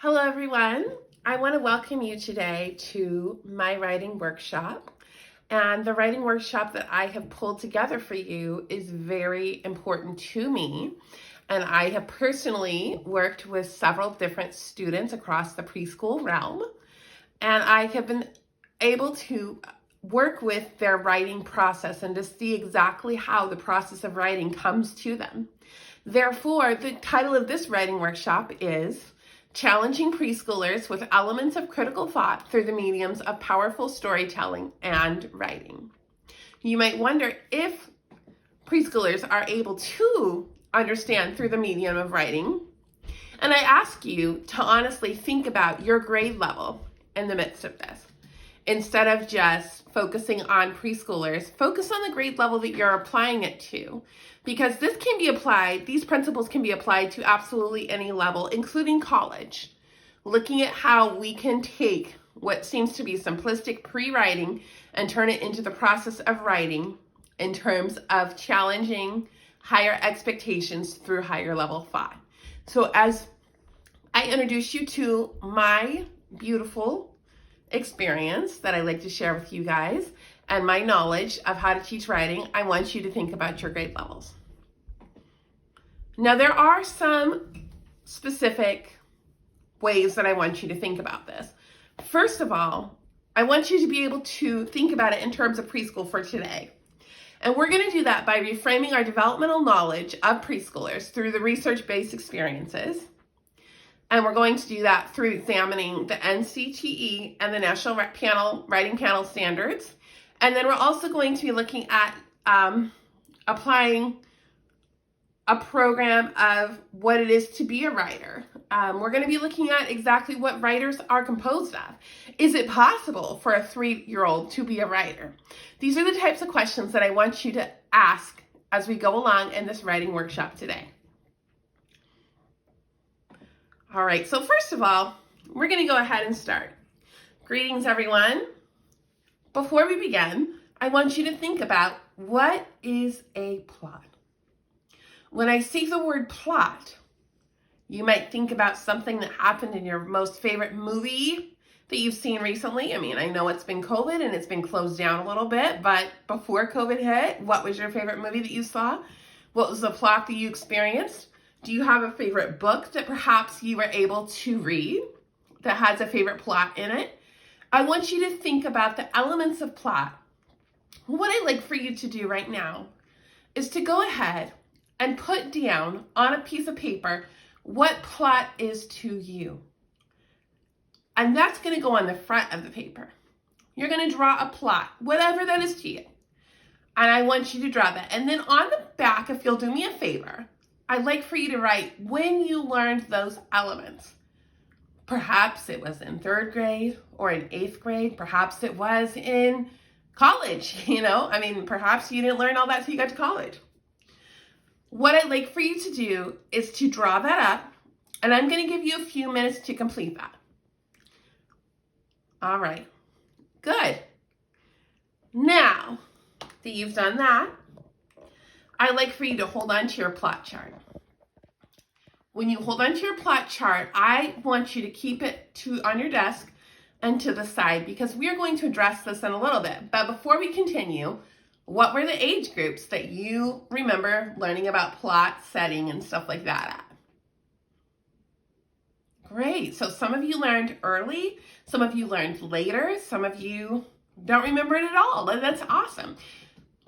Hello everyone. I want to welcome you today to my writing workshop. And the writing workshop that I have pulled together for you is very important to me. And I have personally worked with several different students across the preschool realm. And I have been able to work with their writing process and to see exactly how the process of writing comes to them. Therefore, the title of this writing workshop is Challenging Preschoolers with Elements of Critical Thought Through the Mediums of Powerful Storytelling and Writing. You might wonder if preschoolers are able to understand through the medium of writing. And I ask you to honestly think about your grade level in the midst of this. Instead of just focusing on preschoolers, focus on the grade level that you're applying it to. Because this can be applied, these principles can be applied to absolutely any level, including college. Looking at how we can take what seems to be simplistic pre-writing and turn it into the process of writing in terms of challenging higher expectations through higher level thought. So as I introduce you to my beautiful experience that I like to share with you guys and my knowledge of how to teach writing, I want you to think about your grade levels. Now, there are some specific ways that I want you to think about this. First of all, I want you to be able to think about it in terms of preschool for today. And we're going to do that by reframing our developmental knowledge of preschoolers through the research-based experiences. And we're going to do that through examining the NCTE and the National Writing Panel standards. And then we're also going to be looking at applying a program of what it is to be a writer. We're going to be looking at exactly what writers are composed of. Is it possible for a 3-year-old to be a writer? These are the types of questions that I want you to ask as we go along in this writing workshop today. All right, so first of all, we're going to go ahead and start. Greetings, everyone. Before we begin, I want you to think about what is a plot. When I say the word plot, you might think about something that happened in your most favorite movie that you've seen recently. I mean, I know it's been COVID and it's been closed down a little bit, but before COVID hit, what was your favorite movie that you saw? What was the plot that you experienced? Do you have a favorite book that perhaps you were able to read that has a favorite plot in it? I want you to think about the elements of plot. What I'd like for you to do right now is to go ahead and put down on a piece of paper what plot is to you. And that's going to go on the front of the paper. You're going to draw a plot, whatever that is to you. And I want you to draw that. And then on the back, if you'll do me a favor, I'd like for you to write when you learned those elements. Perhaps it was in 3rd grade or in 8th grade. Perhaps it was in college, perhaps you didn't learn all that till you got to college. What I'd like for you to do is to draw that up, and I'm going to give you a few minutes to complete that. All right, good. Now that you've done that, I'd like for you to hold on to your plot chart. When you hold on to your plot chart, I want you to keep it on your desk and to the side because we are going to address this in a little bit. But before we continue, what were the age groups that you remember learning about plot, setting, and stuff like that at? Great. So some of you learned early, some of you learned later, some of you don't remember it at all. And that's awesome.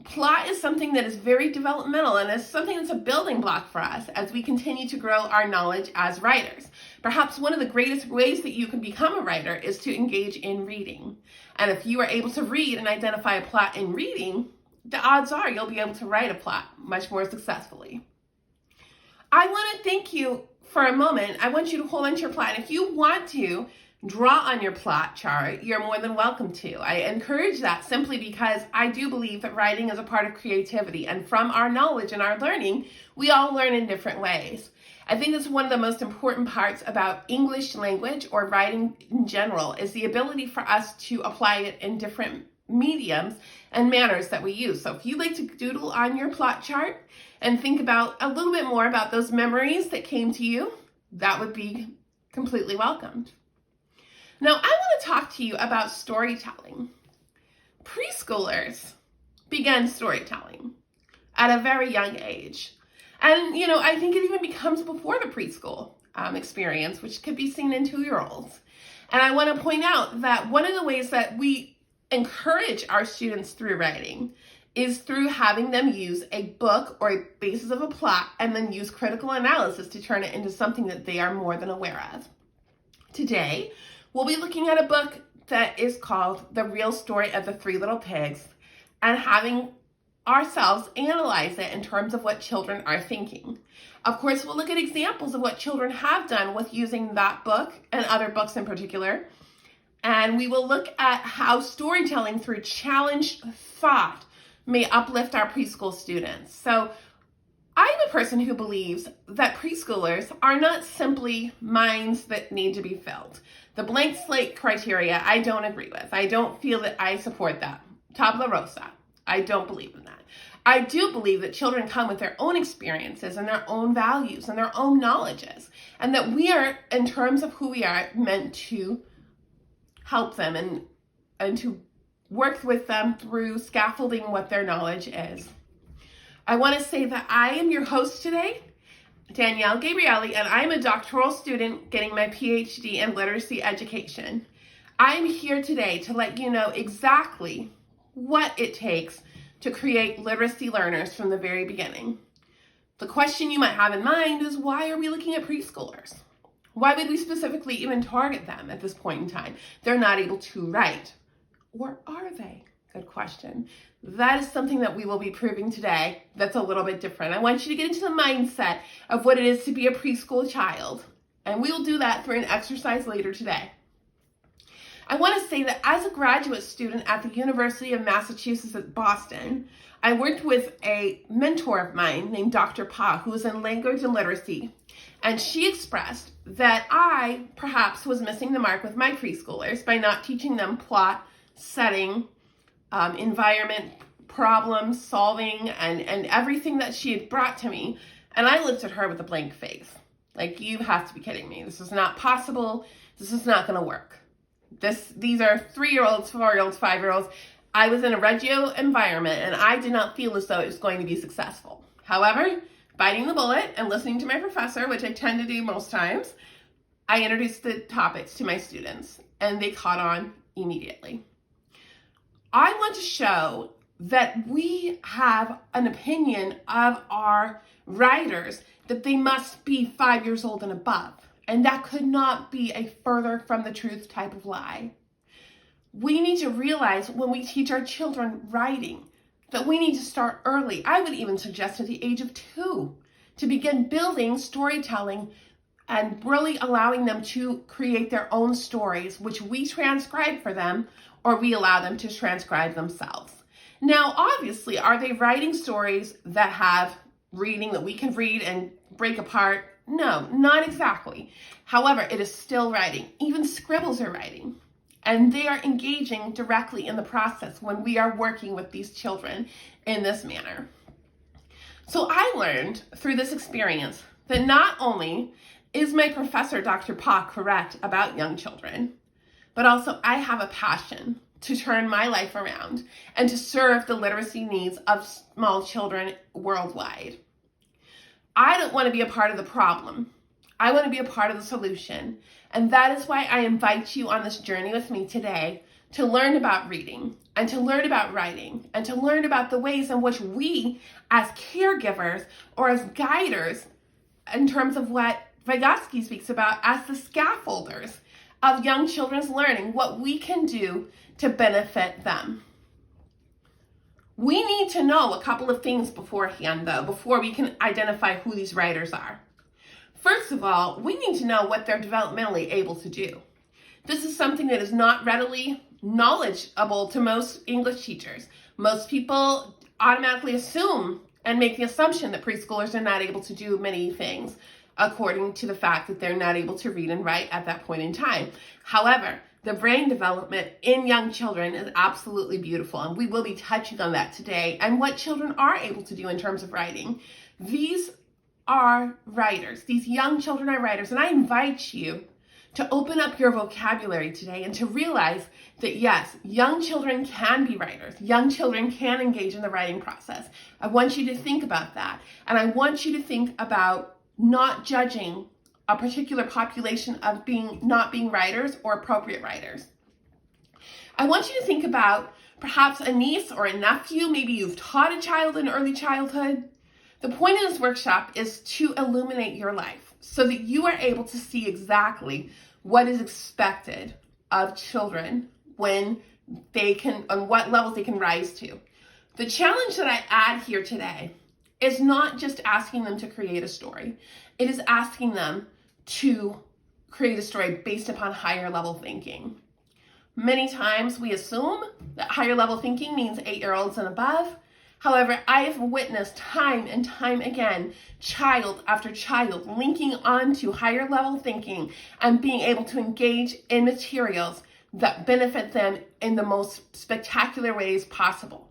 Plot is something that is very developmental and is something that's a building block for us as we continue to grow our knowledge as writers. Perhaps one of the greatest ways that you can become a writer is to engage in reading. And if you are able to read and identify a plot in reading, the odds are you'll be able to write a plot much more successfully. I want to thank you for a moment. I want you to hold on to your plot. And if you want to draw on your plot chart, you're more than welcome to. I encourage that simply because I do believe that writing is a part of creativity. And from our knowledge and our learning, we all learn in different ways. I think that's one of the most important parts about English language or writing in general is the ability for us to apply it in different mediums and manners that we use. So if you like to doodle on your plot chart and think about a little bit more about those memories that came to you, that would be completely welcomed. Now, I want to talk to you about storytelling. Preschoolers begin storytelling at a very young age. And, I think it even becomes before the preschool experience, which could be seen in 2-year-olds. And I want to point out that one of the ways that we encourage our students through writing is through having them use a book or a basis of a plot and then use critical analysis to turn it into something that they are more than aware of. Today, we'll be looking at a book that is called The Real Story of the Three Little Pigs and having ourselves analyze it in terms of what children are thinking. Of course, we'll look at examples of what children have done with using that book and other books in particular. And we will look at how storytelling through challenged thought may uplift our preschool students. So I'm a person who believes that preschoolers are not simply minds that need to be filled. The blank slate criteria, I don't agree with. I don't feel that I support that. Tabula rasa. I don't believe in that. I do believe that children come with their own experiences and their own values and their own knowledges, and that we are, in terms of who we are, meant to help them and to work with them through scaffolding what their knowledge is. I want to say that I am your host today, Danielle Gabrielli, and I'm a doctoral student getting my PhD in literacy education. I'm here today to let you know exactly what it takes to create literacy learners from the very beginning. The question you might have in mind is, why are we looking at preschoolers? Why would we specifically even target them at this point in time? They're not able to write. Or are they? Good question. That is something that we will be proving today that's a little bit different. I want you to get into the mindset of what it is to be a preschool child. And we will do that through an exercise later today. I want to say that as a graduate student at the University of Massachusetts at Boston, I worked with a mentor of mine named Dr. Pa, who was in language and literacy. And she expressed that I perhaps was missing the mark with my preschoolers by not teaching them plot, setting, environment, problem solving, and everything that she had brought to me. And I looked at her with a blank face. Like, you have to be kidding me. This is not possible. This is not going to work. These are 3-year-olds, 4-year-olds, 5-year-olds. I was in a Reggio environment, and I did not feel as though it was going to be successful. However, biting the bullet and listening to my professor, which I tend to do most times, I introduced the topics to my students, and they caught on immediately. I want to show that we have an opinion of our writers that they must be 5 years old and above. And that could not be a further from the truth type of lie. We need to realize when we teach our children writing that we need to start early. I would even suggest at the age of 2 to begin building storytelling and really allowing them to create their own stories, which we transcribe for them or we allow them to transcribe themselves. Now, obviously, are they writing stories that have reading that we can read and break apart? No, not exactly. However, it is still writing. Even scribbles are writing. And they are engaging directly in the process when we are working with these children in this manner. So I learned through this experience that not only is my professor, Dr. Pa, correct about young children, but also I have a passion to turn my life around and to serve the literacy needs of small children worldwide. I don't want to be a part of the problem. I want to be a part of the solution. And that is why I invite you on this journey with me today to learn about reading and to learn about writing and to learn about the ways in which we as caregivers or as guiders, in terms of what Vygotsky speaks about as the scaffolders of young children's learning, what we can do to benefit them. We need to know a couple of things beforehand, though, before we can identify who these writers are. First of all, we need to know what they're developmentally able to do. This is something that is not readily knowledgeable to most English teachers. Most people automatically assume and make the assumption that preschoolers are not able to do many things according to the fact that they're not able to read and write at that point in time. However, the brain development in young children is absolutely beautiful, and we will be touching on that today and what children are able to do in terms of writing. These are writers. These young children are writers, and I invite you to open up your vocabulary today and to realize that yes, young children can be writers. Young children can engage in the writing process. I want you to think about that. And I want you to think about not judging a particular population of not being writers or appropriate writers. I want you to think about perhaps a niece or a nephew. Maybe you've taught a child in early childhood. The point of this workshop is to illuminate your life so that you are able to see exactly what is expected of children when they can, on what levels they can rise to. The challenge that I add here today is not just asking them to create a story. It is asking them to create a story based upon higher level thinking. Many times we assume that higher level thinking means 8-year-olds and above. However, I have witnessed time and time again, child after child linking onto higher level thinking and being able to engage in materials that benefit them in the most spectacular ways possible.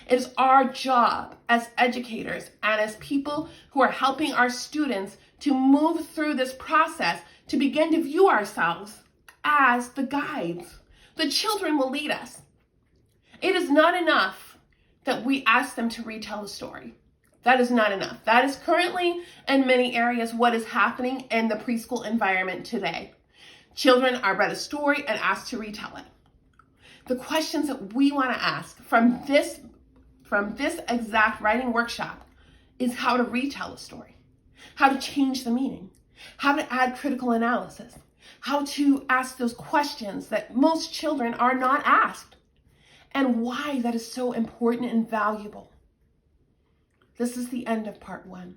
It is our job as educators and as people who are helping our students to move through this process to begin to view ourselves as the guides. The children will lead us. It is not enough that we ask them to retell a story. That is not enough. That is currently in many areas what is happening in the preschool environment today. Children are read a story and asked to retell it. The questions that we want to ask from this exact writing workshop is how to retell a story, how to change the meaning, how to add critical analysis, how to ask those questions that most children are not asked, and why that is so important and valuable. This is the end of part 1.